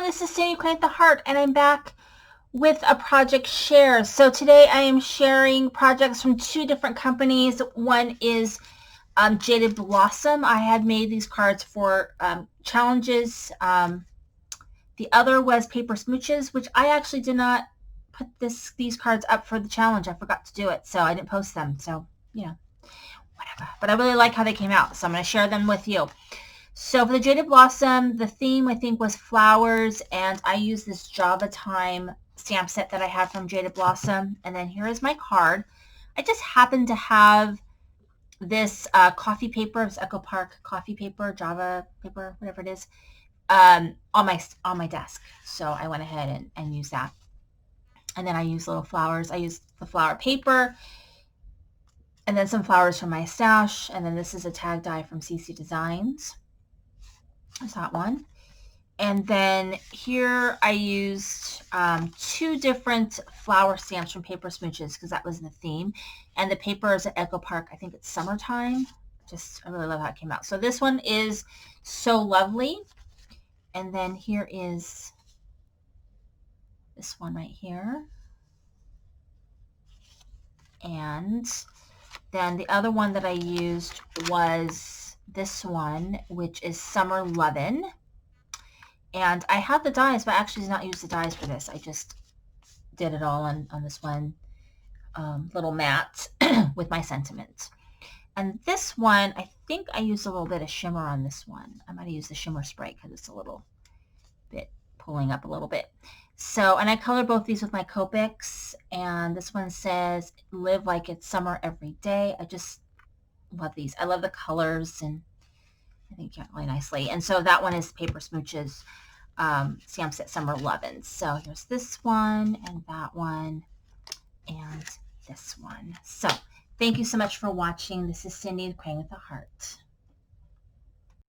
this is Sandy Crank the Heart, and I'm back with a project share. So today I am sharing projects from two different companies. One is Jaded Blossom. I had made these cards for challenges. The other was Paper Smooches, which I actually did not put these cards up for the challenge. I forgot to do it, so I didn't post them. So, you know, whatever. But I really like how they came out, so I'm going to share them with you. So for the Jaded Blossom, the theme I think was flowers, and I used this Java Time stamp set that I have from Jaded Blossom. And then here is my card. I just happen to have this coffee paper, it's Echo Park coffee paper, Java paper, whatever it is, on my desk. So I went ahead and used that. And then I used little flowers. I used the flower paper, and then some flowers from my stash. And then this is a tag die from CC Designs. There's that one. And then here I used two different flower stamps from Paper Smooches because that was the theme. And the paper is at Echo Park. I think it's summertime. I really love how it came out. So this one is So Lovely. And then here is this one right here. And then the other one that I used was this one, which is Summer Lovin'. And I have the dies, but I actually did not use the dies for this. I just did it all on this one little mat with my sentiment. And this one, I think I used a little bit of shimmer on this one. I might have used the shimmer spray because it's a little bit pulling up a little bit. So, and I colored both these with my Copics. And this one says, live like it's summer every day. I just love these. I love the colors, and I think it came out really nicely. And so that one is Paper Smooches stamp set Summer Lovin'. So here's this one and that one and this one. So thank you so much for watching. This is Cindy, the Crane with a Heart.